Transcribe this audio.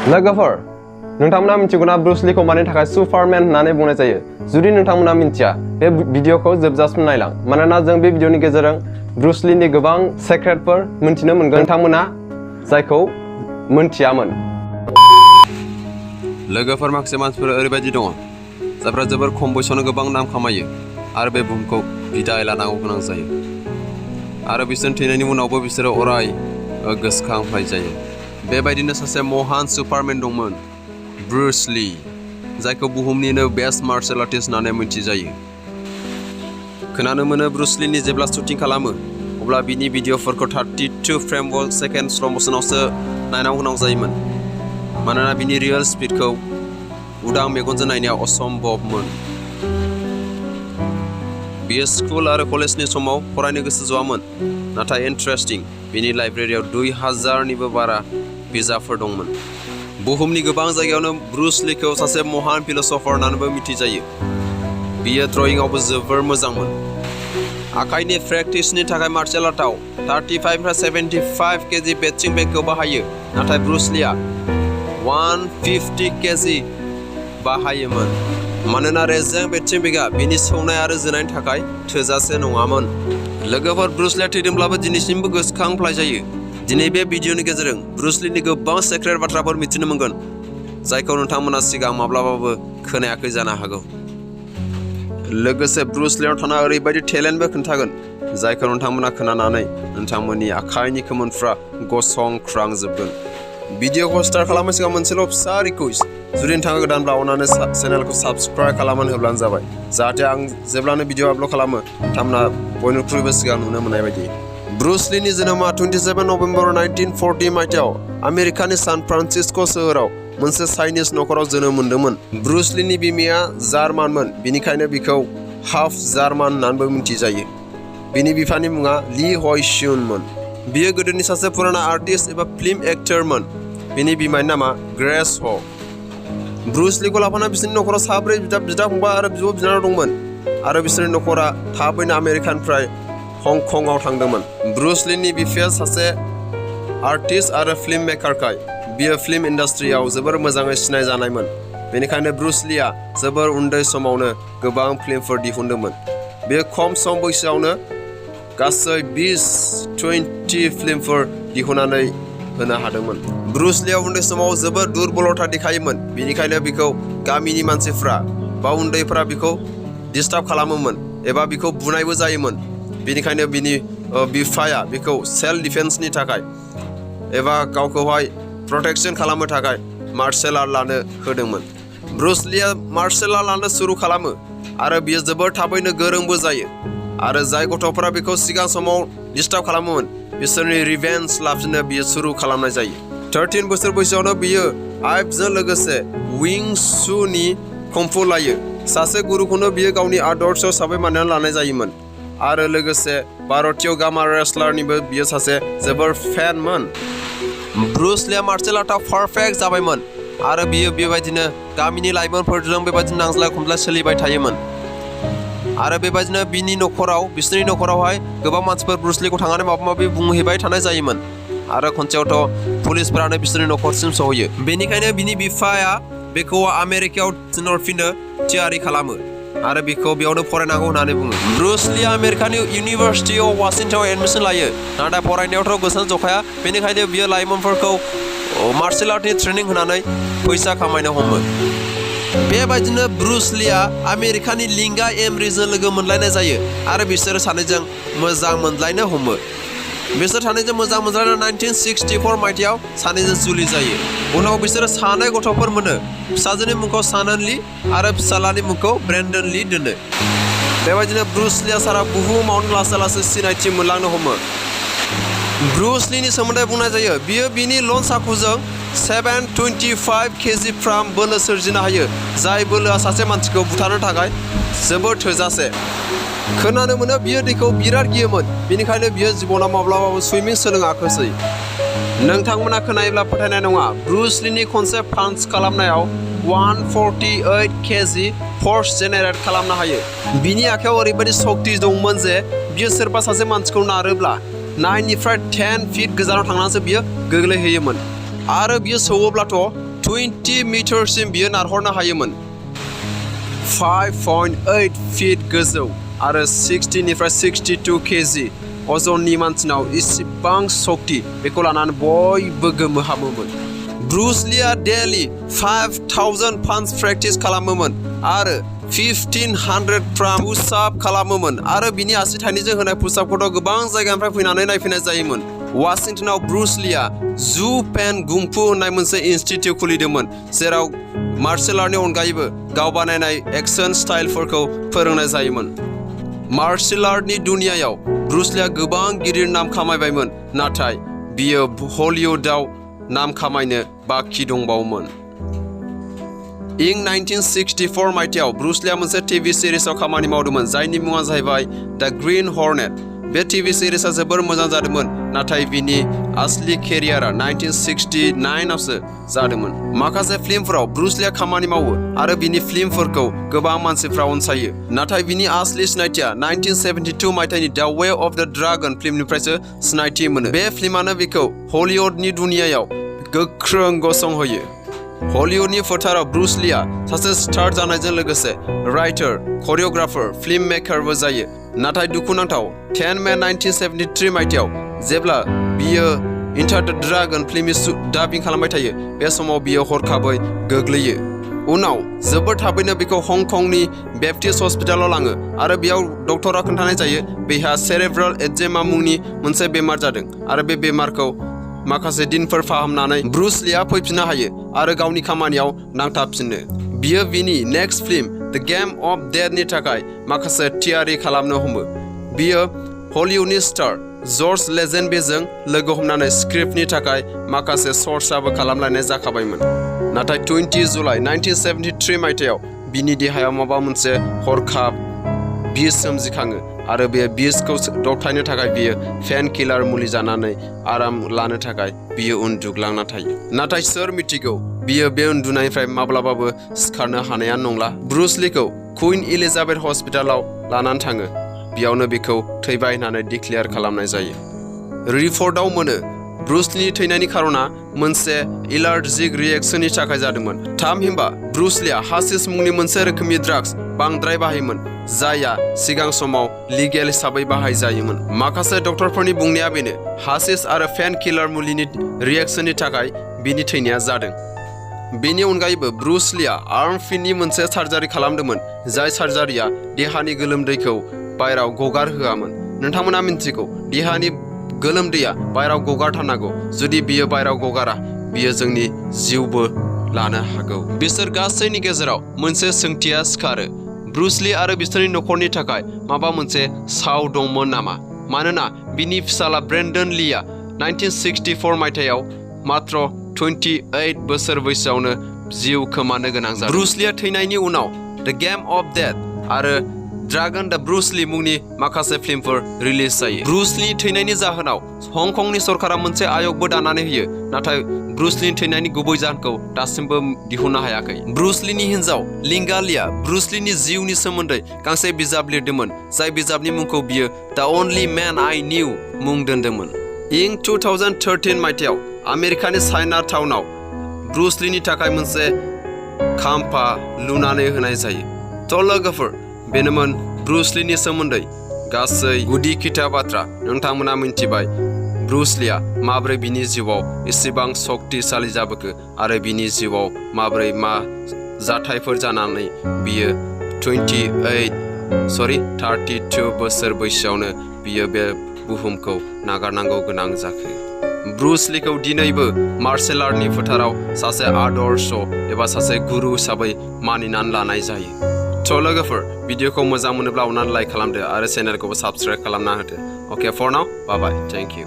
लोगोफोर नोंथांमोना मिथिगौना ब्रुस लीखौ मानि थाखाय सुपारमेन होननानै बुंनाय जायो जुदि नोंथांमोना मिथिया बे भिडिअखौ जोबजासिम नायलां मानोना जों बे भिडिअनि गेजेरजों ब्रुस लीनि गोबां सेक्रेटफोर मिथिनो मोनगोन नोंथांमोना जायखौ मिथियामोन लोगोफोर माखासे मानसिफोर ओरैबायदि दङ जायफ्रा जोबोर खम बैसोआवनो गोबां नाम खामायो आरो बे बुहुमखौ बिदाय लानांगौ गोनां जायो आरो बिसोर थैनायनि उनावबो बिसोरो अराय गोसोखांफ्लाय जायो बेबायदिनो सासे महान सुपारमेन दंमोन ब्रुस ली जायखौ बुहुमनिनो बेस्ट मार्शल आर्टिस्ट होननानै मिथिजायो खोनानो मोनो ब्रुस लीनि जेब्ला शुटिं खालामो अब्ला बिनि भिडिअफोरखौ 32 फ्रेम पर सेकेन्ड स्ल' मोशनावसो नायनांगौ गोनां जायोमोन मानोना बिनि रियेल स्पिडखौ उदां मेगनजों नायनाया असम्भबमोन बियो स्कुल आरो कलेजनि समाव फरायनो गोसो ज'आमोन नाथाय इन्टारेस्टिं बिनि लाइब्रेरियाव 2000निबो बारा बिजाबफोर दंमोन बुहुमनि गोबां जायगायावनो ब्रुस लीखौ सासे महान फिलसफार होननानैबो मिथिजायो बियो ड्रयिंआवबो जोबोर मोजांमोन आखाइनि प्रेक्टिसनि थाखाय मार्शल आर्टआव 35 निफ्राय 75 केजि बेटचिं बेगखौ बाहायो नाथाय ब्रुस लीआ 150 केजि बाहायोमोन मानोना रेजें बेटचिं बेगआ बिनि सौनाय आरो जोनायनि थाखाय थोजासे नङामोन लोगोफोर ब्रुस लीआ थैदोंब्लाबो दिनैसिमबो गोसोखांफ्लाय जायो दिनै बे भिडिअनि गेजेरजों ब्रुस लीनि गोबां सेक्रेट बाथ्राफोर मिथिनो मोनगोन जायखौ नोंथांमोना सिगां माब्लाबाबो खोनायाखै जानो हागौ लोगोसे ब्रुस लीआव थानाय ओरैबायदि टेलेन्टबो खोन्थागोन जायखौ नोंथांमोना खोनानानै नोंथांमोननि आखाइनि खोमोनफ्रा गसंख्रांजोबगोन भिडिअखौ स्टार्ट खालामनायनि सिगां मोनसेल' फिसा रिकुवेस्ट जुदि नोंथाङा गोदानब्ला अननानै चेनेलखौ साबस्क्राइब खालामनानै होब्लानो जाबाय जाहाथे आं जेब्लानो भिडिअ आपल'ड खालामो नोंथांमोना बयनिख्रुइबो सिगां नुनो मोननाय बायदि ब्रुस लीनि जोनोमा 27 नभेम्बर 1940 मायथाइयाव आमेरिकानि सान फ्रान्सिस्क' सोहोराव मोनसे चाइनिज नखराव जोनोम मोन्दोंमोन ब्रुस लीनि बिमाया जार्मानमोन बिनिखायनो बिखौ हाफ जार्मान होननानैबो मिथिजायो बिनि बिफानि मुङा ली हयस्युनमोन बियो गोदोनि सासे पुराना आर्टिस्ट एबा फिल्म एक्टरमोन बिनि बिमानि नामा ग्रेस ह ब्रुस लीखौ लाफाना बिसोरनि नखराव साब्रै बिदा फंबाय आरो बिब' बिनानाव दंमोन आरो बिसोरनि नखरा थाबैनो आमेरिकानिफ्राय हंकंआव थांदोंमोन ब्रुस लीनि बिफाया सासे आर्टिस्ट आरो फिल्म मेकारखाय बियो फिल्म इन्डास्ट्रियाव जोबोर मोजाङै सिनायजानायमोन बेनिखायनो ब्रुस लीआ जोबोर उन्दै समावनो गोबां फिल्मफोर दिहुनदोंमोन बेयो खम सम बैसोआवनो गासै 20 फिल्मफोर दिहुननानै होनो हादोंमोन ब्रुस लीआ उन्दै समाव जोबोर दुरबलता देखायोमोन बेनिखायनो बिखौ गामिनि मानसिफ्रा बा उन्दैफ्रा बिखौ डिस्टार्ब खालामोमोन एबा बिखौ बुनायबो जायोमोन बेनिखायनो बिनि बिफाया बिखौ सेल्फ डिफेन्सनि थाखाय एबा गावखौहाय प्रटेक्शन खालामनो थाखाय मार्शल आर्ट लानो होदोंमोन ब्रुस लीआ मार्शल आर्ट लानो सुरु खालामो आरो बियो जोबोर थाबैनो गोरोंबो जायो आरो जाय गथ'फोरा बिखौ सिगां समाव डिस्टार्ब खालामोमोन बिसोरनि रिभेन्स लाफिननो बियो सुरु खालामनाय जायो 13 बोसोर बैसोआवनो बियो आइफजों लोगोसे विंसुनि कम्फु लायो सासे गुरुखौनो बियो गावनि आदर्श हिसाबै मानिनानै लानाय जायोमोन आरो लोगोसे भारतीय गामा रेसलारनिबो बियो सासे जोबोर फेनमोन ब्रुस लीआ मार्शल आर्टआव पारफेक्ट जाबायमोन आरो बियो बेबायदिनो गामिनि लाइमोनफोरजों बेबायदिनो नांज्लाय खमज्लाय सोलिबाय थायोमोन आरो बेबायदिनो बिसोरनि नखरावहाय गोबां मानसिफोर ब्रुस लीखौ थांनानै माबा माबि बुंहैबाय थानाय जायोमोन आरो खनसेयावथ' पुलिसफोरानो बिसोरनि नखरसिम सहैयो बेनिखायनो बिनि बिफाया बेखौ आमेरिकायाव थिनहरफिननो थियारि खालामो आरो बेखौ बेयावनो फरायनांगौ होननानै बुङो ब्रुस लीआ आमेरिकानि इउनिभार्सिटि अफ वाशिंटनाव एडमिसन लायो नाथाय फरायनायावथ' गोसो जखाया बेनिखायनो बियो लाइमोनफोरखौ मार्शल आर्टनि ट्रेनिं होनानै फैसा खामायनो हमो बेबायदिनो ब्रुस लीआ आमेरिकानि लिंगा एमरीजों लोगो मोनलायनाय जायो आरो बिसोर सानैजों मोजां मोनलायनो हमो बिसोर सानैजों मोजां मोनलायना 1964 मायथाइयाव सानैजों जुलि जायो उनाव बिसोरो सानै गथ'फोर मोनो फिसाजोनि मुंखौ सानन ली आरो फिसालानि मुंखौ ब्रेन्डन ली दोनो बेबायदिनो ब्रुस लीआ सारा बुहुमावनो लासै लासै सिनायथि मोनलांनो हमो ब्रुस लीनि सोमोन्दै बुंनाय जायो बियो बिनि लन साखुजों 725 केजिफ्राम बोलो सोरजिनो हायो जाय बोलोआ सासे मानसिखौ बुथारनो थाखाय जोबोद थोजासे खोनानो मोनो बियो दैखौ बिराद गियोमोन बेनिखायनो बियो जिबनाव माब्लाबाबो सुइमिं सोलोङाखैसै नोंथांमोना खोनायोब्ला फोथायनाय नङा ब्रुस लीनि खनसे पान्च खालामनायाव 148 केजि फर्स जेनेरेट खालामनो हायो बिनि आखायाव ओरैबायदि शक्ति दंमोन जे बियो सोरबा सासे मानसिखौ नारोब्ला 9 निफ्राय 10 फिट गोजानाव थांनानैसो बियो गोग्लैहैयोमोन आरो बियो सौवोब्लाथ' 20 मिटारसिम बियो नारहरनो हायोमोन 5.8 फिट गोजौ आरो 60निफ्राय 62 केजि अजननि मानसिनाव इसिबां शक्ति बेखौ लानानै बयबो गोमोहाबोमोन ब्रुस लीया डेलि 5000 पान्स प्रेक्टिस खालामोमोन आरो 1500 फ्राम पुशआप खालामोमोन आरो बिनि आसि थाइनैजों होनाय पुशआपखौथ' गोबां जायगानिफ्राय फैनानै नायफैनाय जायोमोन वाशिंटनाव ब्रुस लीया जु पेन गुंफु होननाय मोनसे इनस्टिट्यूट खुलिदोंमोन जेराव मार्शल आर्टनि अनगायैबो गाव बानायनाय एक्शन स्टाइलफोरखौ फोरोंनाय जायोमोन मार्शल आर्टनि दुनियायाव ब्रुस लीया गोबां गिदिर नाम खामायबायमोन नाथाय बियो हलिउदाव नाम खामायनो बाखि दंबावोमोन इं 1964 मायथाइयाव ब्रुस लीया मोनसे टीवी सिरिजआव खामानि मावदोंमोन जायनि मुङा जाहैबाय द ग्रीन हर्नेट बे टीवी सिरिजआ जोबोर मोजां जादोंमोन नाथाय बिनि आसलि केरियारा 1969 आवसो जादोंमन माखासे फिल्मफोराव ब्रुस लीया खामानि मावो आरो बिनि फिल्मफोरखौ गोबां मानसिफ्रा अनसायो नाथाय बिनि आसलि सिनायथिया 1972 मायथाइनि द वे अफ द ड्रागन फिल्मनिफ्रायसो सिनायथि मोनो बे फिल्मानो बिखौ हलिउडनि दुनियायाव गोख्रों गसंहोयो हलिउडनि फोथाराव ब्रुस लीया सासे स्टार जानायजों लोगोसे राइटार करियोग्राफार फिल्म मेकारबो जायो नाथाय दुखुनांथाव 10 मे 1973 मायथाइयाव जेब्ला बियो इन्टार द ड्रागन फिल्मनि डाबिं खालामबाय थायो बे समाव बियो हरखाबै गोग्लैयो उनाव जोबोद थाबैनो बिखौ हंकंनि बेप्टिस्ट हस्पिटालाव लाङो आरो बेयाव डक्टरा खोन्थानाय जायो बेहा सेरेब्रेल एडेमा मुंनि मोनसे बेमार जादों आरो बे बेमारखौ माखासे दिनफोर फाहामनानै ब्रुस लीया फैफिननो हायो आरो गावनि खामानियाव नांथाबफिनो बियो बिनि नेक्स्ट फिल्म द गेम अफ डेथनि थाखाय माखासे थियारि खालामनो हमो बियो हलिउडनि स्टार जर्ज लेजेन्डबेजों लोगो हमनानै स्क्रिप्टनि थाखाय माखासे सर्साबो खालामलायनाय जाखाबायमोन नाथाय 20 जुलाइ 1973 मायथाइयाव बिनि देहायाव माबा मोनसे हरखाब बिस सोमजिखाङो आरो बे बिसखौ दबथायनो थाखाय बियो पेन किलार मुलि जानानै आराम लानो थाखाय बियो उन्दुग्लांना थायो नाथाय सोर मिथिगौ बियो बे उन्दुनायनिफ्राय माब्लाबाबो सिखारनो हानाया नंला ब्रुस लीखौ कुइन एलिजाबेथ हस्पिटालाव लानानै थाङो बेयावनो बिखौ थैबाय होननानै डिक्लेयार खालामनाय जायो रिपर्टआव मोनो ब्रुस लीनि थैनायनि खारना मोनसे एलार्जिक रिएक्शननि थाखाय जादोंमोन थामहिनबा ब्रुस लीया हासिस मुंनि मोनसे रोखोमनि ड्राग्स बांद्राय बाहायोमोन जायआ सिगां समाव लिगेल हिसाबै बाहायजायोमोन माखासे डक्टरफोरनि बुंनाया बेनो हासिस आरो पेन किलार मुलिनि रिएक्शननि थाखाय बिनि थैनाया जादों बेनि अनगायैबो ब्रुस लीया आर्म फिननि मोनसे सार्जारि खालामदोंमोन जाय सार्जारिया देहानि गोलोमदैखौ बायराव गगार होआमोन नोंथांमोना मिन्थिगौ देहानि गोलोमदैया बायराव गगारथारनांगौ जुदि बियो बायराव गगारा बियो जोंनि जिउबो लानो हागौ बिसोर गासैनि गेजेराव मोनसे सोंथिया सिखारो ब्रुस ली आरो बिसोरनि नखरनि थाखाय माबा मोनसे साव दंमोन नामा मानोना बिनि फिसाला ब्रेन्डन लीया 1964 मायथाइयाव मात्र 28 बोसोर बैसोआवनो जिउ खोमानो गोनां जादों ब्रुस लीया थैनायनि उनाव द गेम अफ डेथ आरो ड्रागन द ब्रुस ली मुंनि माखासे फिल्मफोर रिलिज जायो ब्रुस ली थैनायनि जाहोनाव हंकंनि सरकारा मोनसे आयगबो दानानै होयो नाथाय ब्रुस लीनि थैनायनि गुबै जाहोनखौ दासिमबो दिहुननो हायाखै ब्रुस लीनि हिन्जाव लिंगा लीया ब्रुस लीनि जिउनि सोमोन्दै गांसे बिजाब लिरदोंमोन जाय बिजाबनि मुंखौ बियो द अनलि मैन आई न्यू मुं दोन्दोंमोन इं 2013 मायथाइयाव आमेरिकानि चाइना टाउनाव ब्रुस लीनि थाखाय मोनसे खाम्फा लुनानै होनाय जायो थ' लोगोफोर बेनोमोन ब्रुस लीनि सोमोन्दै गासै गुदि खिथा बाथ्रा नोंथांमोना मिन्थिबाय ब्रुस लीया माब्रै बिनि जिउआव एसेबां शक्तिशाली जाबोखो आरो बिनि जिउआव माब्रै मा जाथायफोर जानानै बियो 32 बोसोर बैसोआवनो बियो बे बुहुमखौ नागारनांगौ गोनां जाखो ब्रुस लीखौ दिनैबो मार्शल आर्टनि फोथाराव सासे आदर्श एबा सासे गुरु हिसाबै मानिनानै लानाय जायो थ' लोगोफोर भिडिअखौ मोजां मोनोब्ला अननानै लाइक खालामदो आरो चेनेलखौबो साबस्क्राइब खालामना होदो okay for now bye bye thank U